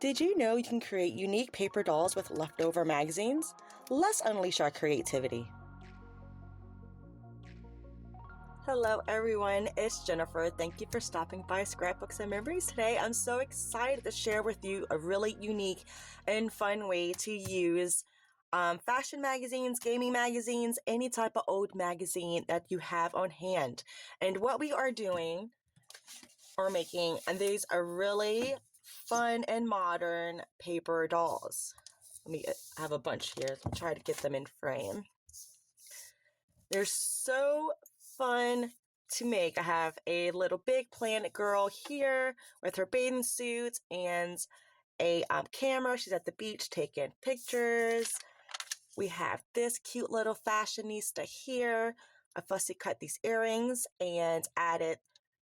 Did you know you can create unique paper dolls with leftover magazines? Let's unleash our creativity. Hello everyone, it's Jennifer. Thank you for stopping by Scrapbooks and Memories today. I'm so excited to share with you a really unique and fun way to use fashion magazines, gaming magazines, any type of old magazine that you have on hand. And what we are doing or making, and these are really fun and modern paper dolls. Let me have a bunch here. I'll try to get them in frame. They're so fun to make. I have a little big planet girl here with her bathing suit and a camera. She's at the beach taking pictures. We have this cute little fashionista here. I fussy cut these earrings and added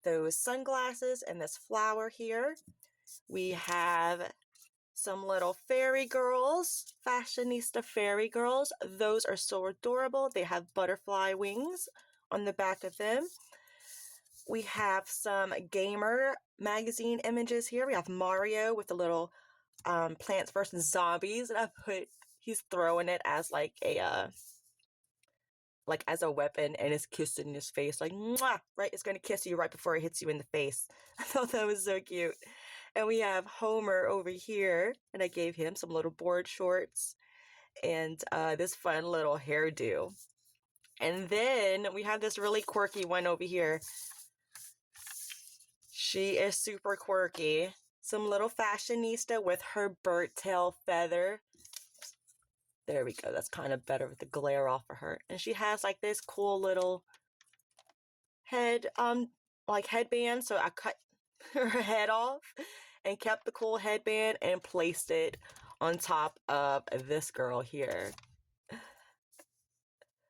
those sunglasses and this flower here. We have some little fairy girls, fashionista fairy girls. Those are so adorable. They have butterfly wings on the back of them. We have some gamer magazine images here. We have Mario with the little Plants vs. Zombies, and he's throwing it as like a as a weapon, and it's kissing his face like mwah, right? It's going to kiss you right before it hits you in the face. I thought that was so cute. And we have Homer over here, and I gave him some little board shorts and this fun little hairdo. And then we have this really quirky one over here. She is super quirky. Some little fashionista with her bird tail feather. There we go. That's kind of better with the glare off of her. And she has like this cool little head, headband. So I cut her head off and kept the cool headband and placed it on top of this girl here.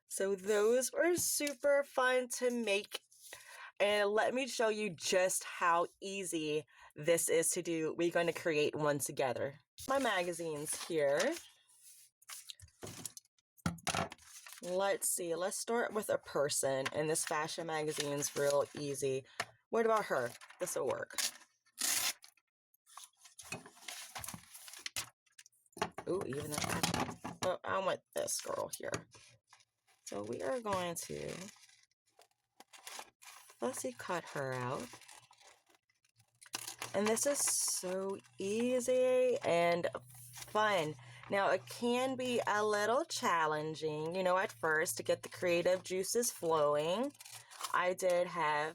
So those were super fun to make. And let me show you just how easy this is to do. We're going to create one together. My magazines here. Let's see. Let's start with a person. And this fashion magazine's real easy. What about her? This will work. Ooh, even that. Oh, I want this girl here. So we are going to fussy cut her out. And this is so easy and fun. Now, it can be a little challenging, at first to get the creative juices flowing. I did have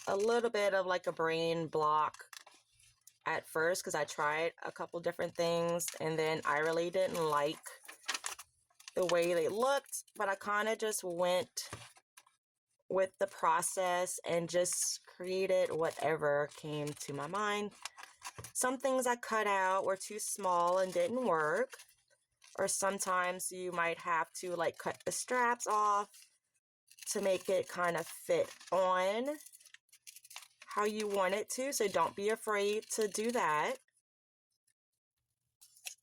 a little bit of like a brain block at first because I tried a couple different things and then I really didn't like the way they looked, but I kind of just went with the process and just created whatever came to my mind. Some things I cut out were too small and didn't work, or sometimes you might have to cut the straps off to make it kind of fit on how you want it to, so don't be afraid to do that.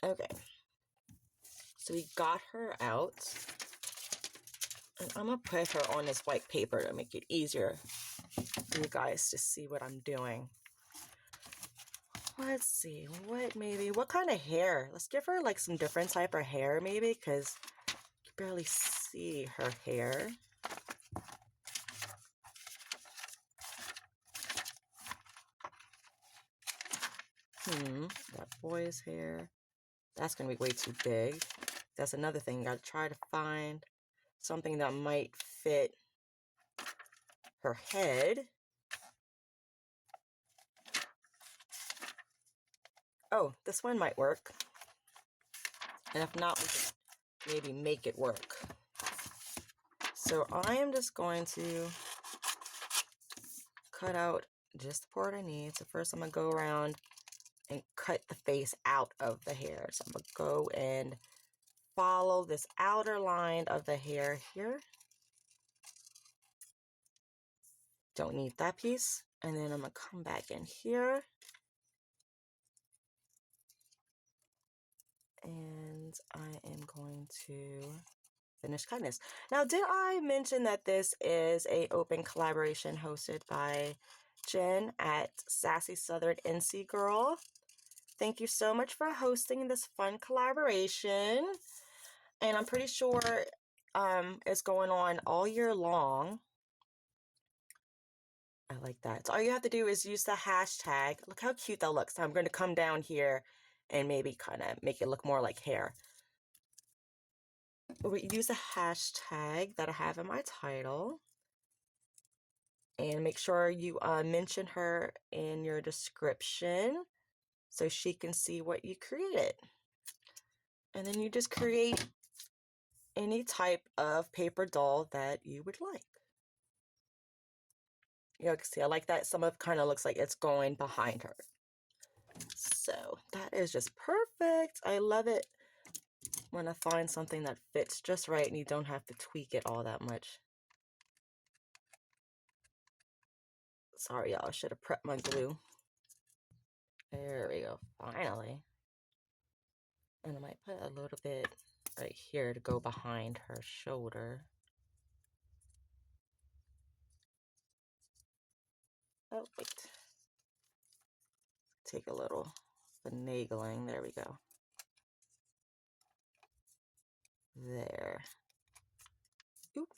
Okay, so we got her out, and I'm gonna put her on this white paper to make it easier for you guys to see what I'm doing. Let's see, what kind of hair? Let's give her some different type of hair maybe, because you can barely see her hair. That boy's hair. That's going to be way too big. That's another thing. You got to try to find something that might fit her head. Oh, this one might work. And if not, we can maybe make it work. So I am just going to cut out just the part I need. So first I'm going to go around and cut the face out of the hair. So I'm going to go and follow this outer line of the hair here. Don't need that piece. And then I'm going to come back in here. And I am going to finish cutting this. Now, did I mention that this is an open collaboration hosted by Jenn at Sassy Southern NC Girl? thank you so much for hosting this fun collaboration. And I'm pretty sure it's going on all year long. I like that. So all you have to do is use the hashtag. Look how cute that looks. So I'm going to come down here and maybe kind of make it look more like hair. We use a hashtag that I have in my title. And make sure you mention her in your description so she can see what you created. And then you just create any type of paper doll that you would like. You can see I like that some of it kind of looks like it's going behind her. So that is just perfect. I love it when I find something that fits just right and you don't have to tweak it all that much. Sorry, y'all. I should have prepped my glue. There we go. Finally. And I might put a little bit right here to go behind her shoulder. Oh, wait. Take a little finagling. There we go. There. Oop.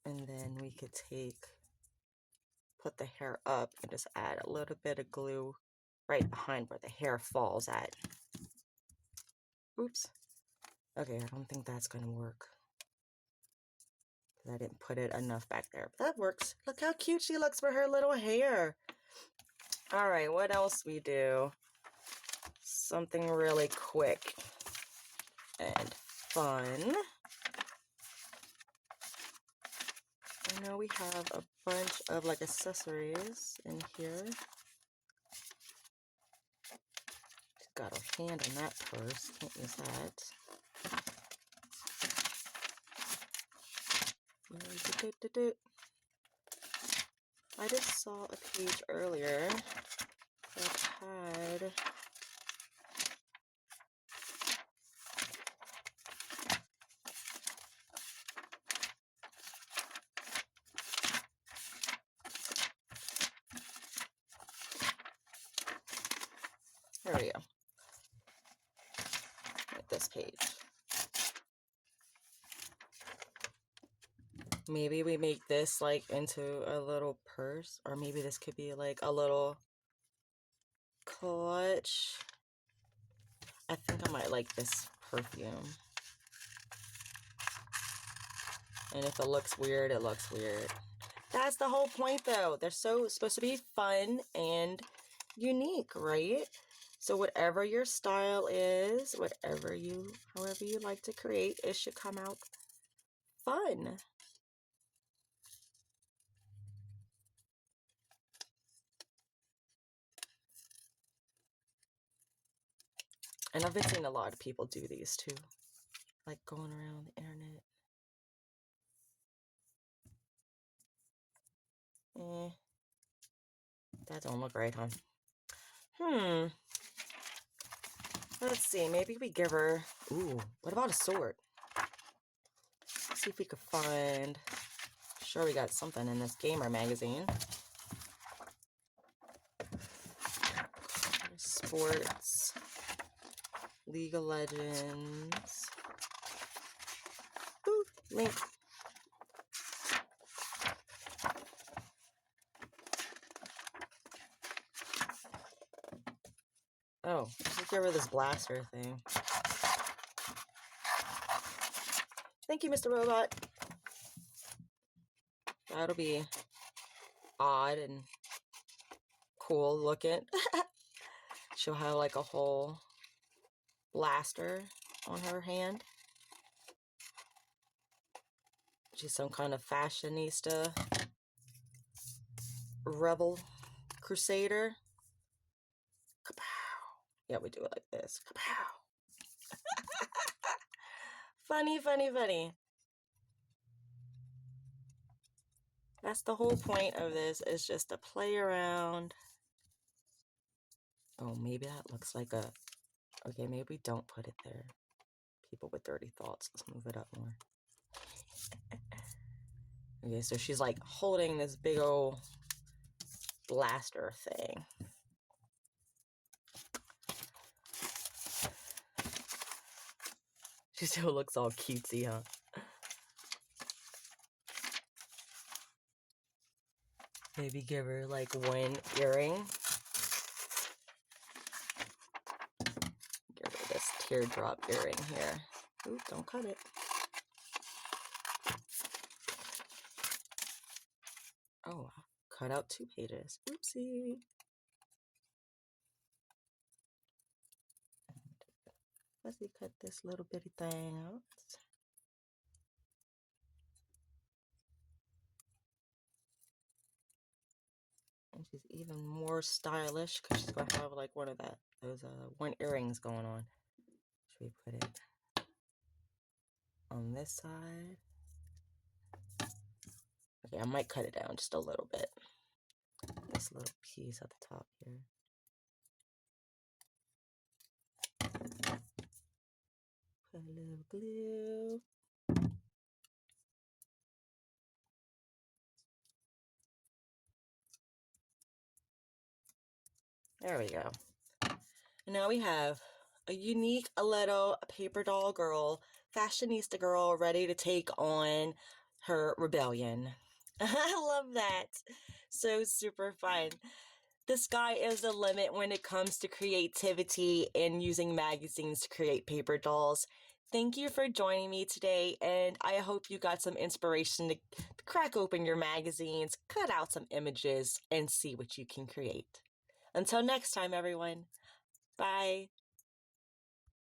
And then we could put the hair up and just add a little bit of glue right behind where the hair falls at. Oops. Okay, I don't think that's going to work. I didn't put it enough back there. But that works. Look how cute she looks with her little hair. All right, what else we do? Something really quick and fun. I know we have a bunch of like accessories in here. She's got her hand in that purse. Can't use that. I just saw a page earlier that had there we go. At this page. Maybe we make this like into a little purse, or maybe this could be like a little clutch. I think I might like this perfume. And if it looks weird, it looks weird. That's the whole point though. They're supposed to be fun and unique, right? So whatever your style is, however you like to create, it should come out fun. And I've been seeing a lot of people do these too, like going around the internet. That don't look right, huh? Let's see, maybe we give her, ooh, what about a sword? Let's see if we could find, sure we got something in this gamer magazine. Sports, League of Legends. Ooh, link. Oh, let's get rid of this blaster thing. Thank you, Mr. Robot. That'll be odd and cool looking. She'll have like a whole blaster on her hand. She's some kind of fashionista, rebel, crusader. Kapow. Yeah, we do it like this. Kapow. Funny, funny, funny. That's the whole point of this, is just to play around. Oh, maybe that looks like a... Okay, maybe we don't put it there. People with dirty thoughts. Let's move it up more. Okay, so she's like holding this big old blaster thing. She still looks all cutesy, huh? Maybe give her like one earring. Give her this teardrop earring here. Ooh, don't cut it. Oh, I cut out 2 pages. Oopsie. Let's see, cut this little bitty thing out. And she's even more stylish because she's gonna have like those one earrings going on. Should we put it on this side? Okay, I might cut it down just a little bit. This little piece at the top here. Put a little glue. There we go. And now we have a unique little paper doll girl, fashionista girl, ready to take on her rebellion. I love that. So super fun. The sky is the limit when it comes to creativity and using magazines to create paper dolls. Thank you for joining me today, and I hope you got some inspiration to crack open your magazines, cut out some images, and see what you can create. Until next time, everyone. Bye.